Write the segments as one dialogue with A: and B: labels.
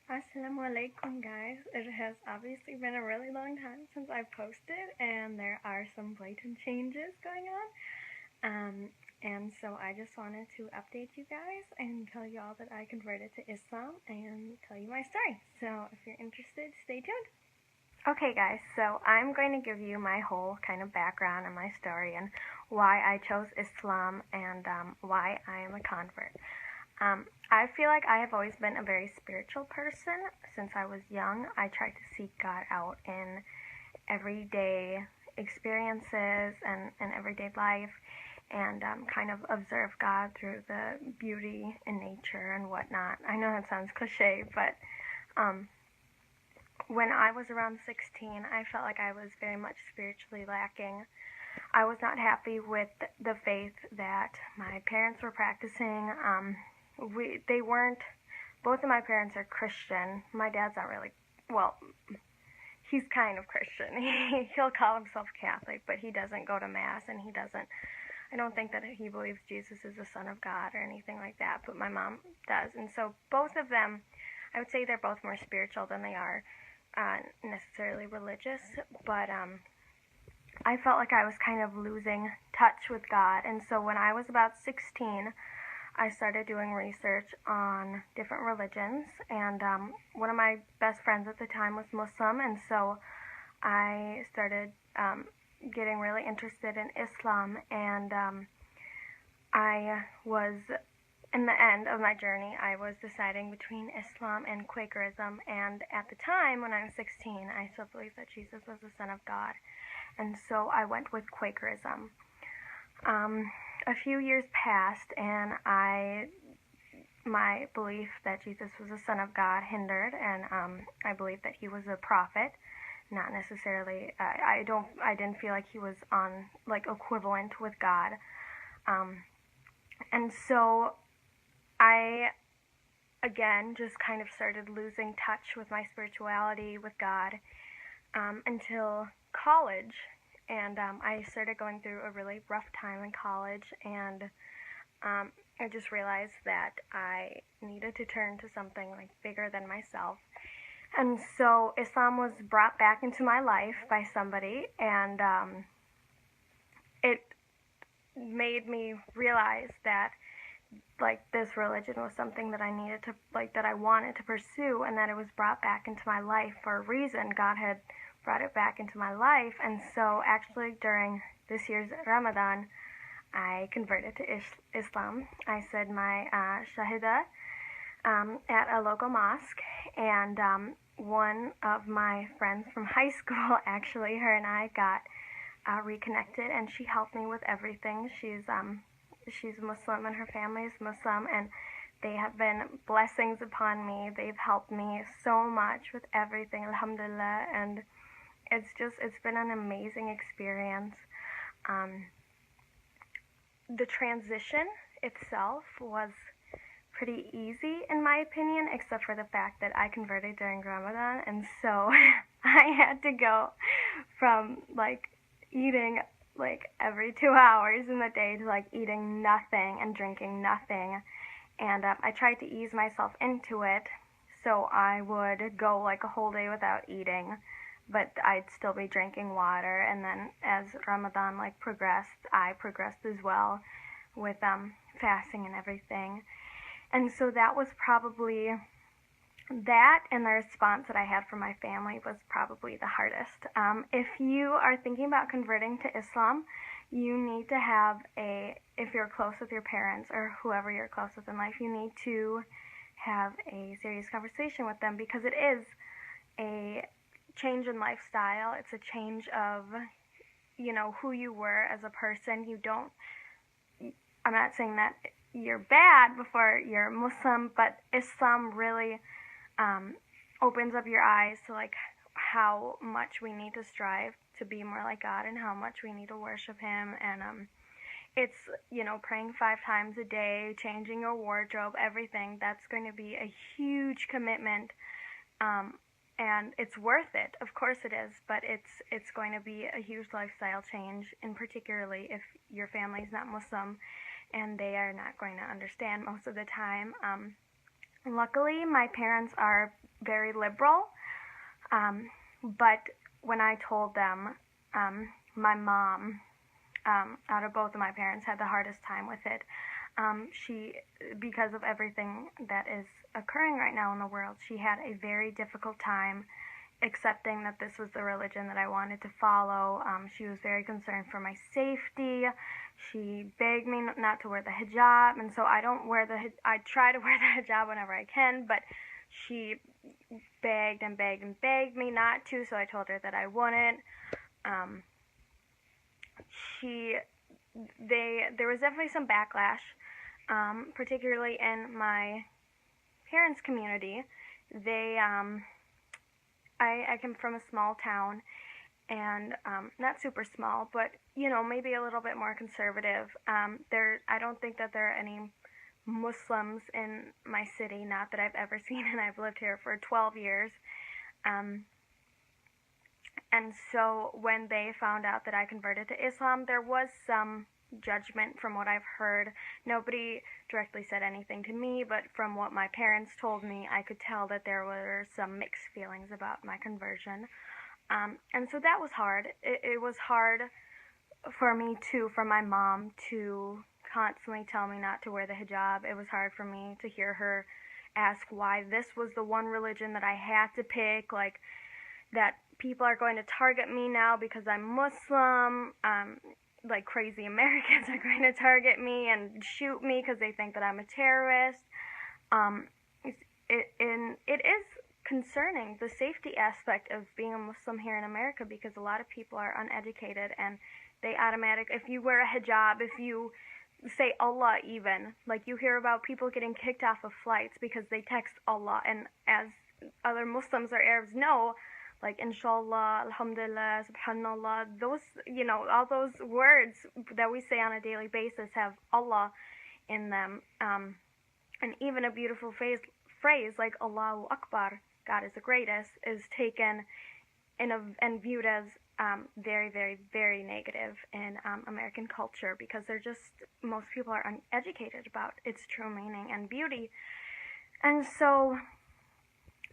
A: Assalamu alaikum, guys. It has obviously been a really long time since I've posted, and there are some blatant changes going on. And so I just wanted to update you guys and tell you all that I converted to Islam and tell you my story. So if you're interested, stay tuned. Okay, guys, so I'm going to give you my whole kind of background and my story and why I chose Islam and why I am a convert. I feel like I have always been a very spiritual person since I was young. I tried to seek God out in everyday experiences and everyday life and kind of observe God through the beauty in nature and whatnot. I know that sounds cliche, but when I was around 16, I felt like I was very much spiritually lacking. I was not happy with the faith that my parents were practicing. They weren't, both of my parents are Christian. My dad's not really, well, he's kind of Christian. He'll call himself Catholic, but he doesn't go to Mass, and I don't think that he believes Jesus is the Son of God or anything like that, but my mom does. And so both of them, I would say they're both more spiritual than they are necessarily religious, but I felt like I was kind of losing touch with God. And so when I was about 16, I started doing research on different religions, and one of my best friends at the time was Muslim, and so I started getting really interested in Islam, and I was, in the end of my journey, I was deciding between Islam and Quakerism, and at the time, when I was 16, I still believed that Jesus was the Son of God, and so I went with Quakerism. A few years passed, and my belief that Jesus was the Son of God hindered, and I believed that he was a prophet, not necessarily. I didn't feel like he was on equivalent with God, and so I again just kind of started losing touch with my spirituality, with God, until college. And I started going through a really rough time in college, and I just realized that I needed to turn to something bigger than myself. And so Islam was brought back into my life by somebody, and it made me realize that this religion was something that I needed to that I wanted to pursue, and that it was brought back into my life for a reason. God had brought it back into my life. And so actually during this year's Ramadan, I converted to Islam. I said my Shahada at a local mosque, and one of my friends from high school, actually, her and I got reconnected, and she helped me with everything. She's Muslim, and her family is Muslim, and they have been blessings upon me. They've helped me so much with everything, alhamdulillah, and it's been an amazing experience. The transition itself was pretty easy in my opinion, except for the fact that I converted during Ramadan, and so I had to go from eating every 2 hours in the day to eating nothing and drinking nothing. And I tried to ease myself into it, so I would go a whole day without eating, but I'd still be drinking water. And then as Ramadan progressed, I progressed as well with fasting and everything. And so that was probably that, and the response that I had from my family was probably the hardest. If you are thinking about converting to Islam, you need to have if you're close with your parents or whoever you're close with in life, you need to have a serious conversation with them, because it is a change in lifestyle. It's a change of, who you were as a person. I'm not saying that you're bad before you're Muslim, but Islam really opens up your eyes to how much we need to strive to be more like God, and how much we need to worship him. And it's praying 5 times a day, changing your wardrobe, everything. That's going to be a huge commitment, and it's worth it. Of course it is, but it's going to be a huge lifestyle change, and particularly if your family's not Muslim and they are not going to understand most of the time. Luckily, my parents are very liberal, but when I told them, my mom, out of both of my parents, had the hardest time with it. She, because of everything that is occurring right now in the world, she had a very difficult time accepting that this was the religion that I wanted to follow. She was very concerned for my safety. She begged me not to wear the hijab, and so I try to wear the hijab whenever I can, but she begged and begged and begged me not to, so I told her that I wouldn't. There was definitely some backlash, particularly in my parents' community. I come from a small town, and not super small, but maybe a little bit more conservative. I don't think that there are any Muslims in my city, not that I've ever seen, and I've lived here for 12 years. And so when they found out that I converted to Islam, there was some judgment from what I've heard. Nobody directly said anything to me, but from what my parents told me, I could tell that there were some mixed feelings about my conversion. And so that was hard. It was hard for me too, for my mom to constantly tell me not to wear the hijab. It was hard for me to hear her ask why this was the one religion that I had to pick, like that people are going to target me now because I'm Muslim, like crazy Americans are going to target me and shoot me because they think that I'm a terrorist. It is concerning, the safety aspect of being a Muslim here in America, because a lot of people are uneducated and they if you wear a hijab, if you say Allah even, like you hear about people getting kicked off of flights because they text Allah, and as other Muslims or Arabs know, like inshallah, alhamdulillah, subhanallah, those, all those words that we say on a daily basis have Allah in them. And even a beautiful phrase like Allahu Akbar, God is the greatest, is taken and viewed as very, very, very negative in American culture, because most people are uneducated about its true meaning and beauty. And so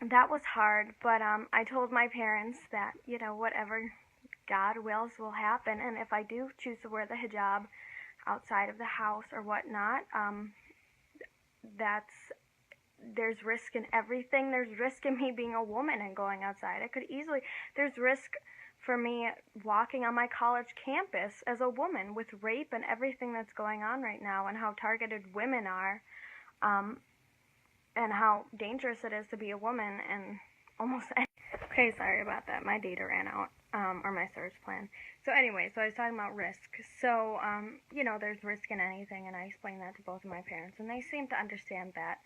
A: that was hard, but I told my parents that, whatever God wills will happen, and if I do choose to wear the hijab outside of the house or whatnot, there's risk in everything. There's risk in me being a woman and going outside. There's risk for me walking on my college campus as a woman with rape and everything that's going on right now, and how targeted women are, and how dangerous it is to be a woman, and almost okay, sorry about that, my data ran out, or my search plan. So anyway, so I was talking about risk. So there's risk in anything, and I explained that to both of my parents, and they seem to understand that.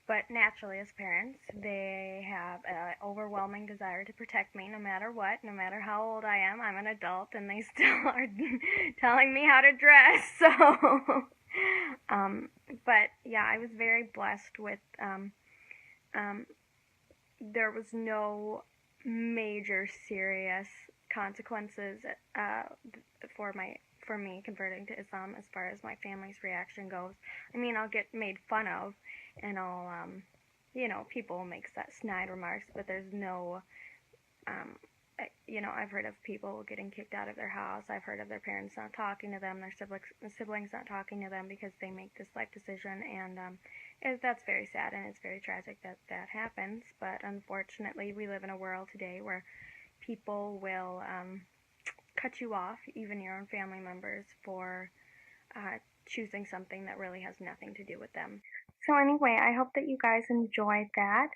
A: But naturally, as parents, they have an overwhelming desire to protect me no matter what, no matter how old I am. I'm an adult, and they still are telling me how to dress. So but yeah, I was very blessed with, there was no major serious consequences for me converting to Islam as far as my family's reaction goes. I mean, I'll get made fun of, and I'll, people will make snide remarks, but there's no, I've heard of people getting kicked out of their house. I've heard of their parents not talking to them, their siblings not talking to them because they make this life decision, and that's very sad, and it's very tragic that that happens. But unfortunately, we live in a world today where people will cut you off, even your own family members, for choosing something that really has nothing to do with them. So anyway, I hope that you guys enjoyed that.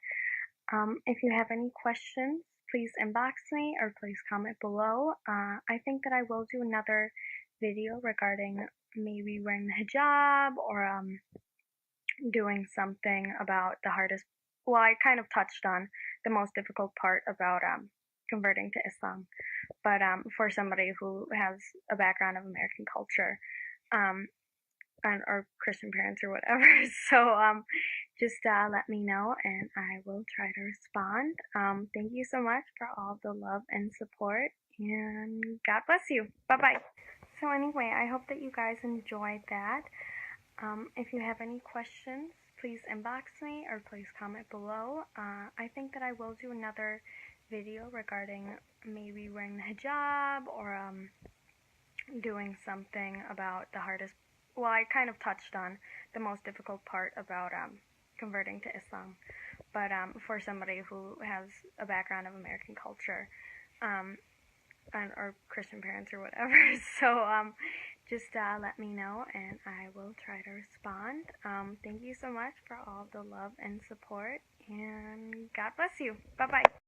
A: If you have any questions, please inbox me or please comment below. I think that I will do another video regarding maybe wearing the hijab, or doing something about the hardest, well, I kind of touched on the most difficult part about converting to Islam, but for somebody who has a background of American culture, or Christian parents or whatever. So just let me know, and I will try to respond. Thank you so much for all the love and support, and God bless you. Bye-bye. So anyway, I hope that you guys enjoyed that. If you have any questions, please inbox me or please comment below. I think that I will do another video regarding maybe wearing the hijab or doing something about the hardest, well, I kind of touched on the most difficult part about converting to Islam, but for somebody who has a background of American culture, or Christian parents or whatever, so just let me know and I will try to respond. Thank you so much for all the love and support, and God bless you. Bye-bye.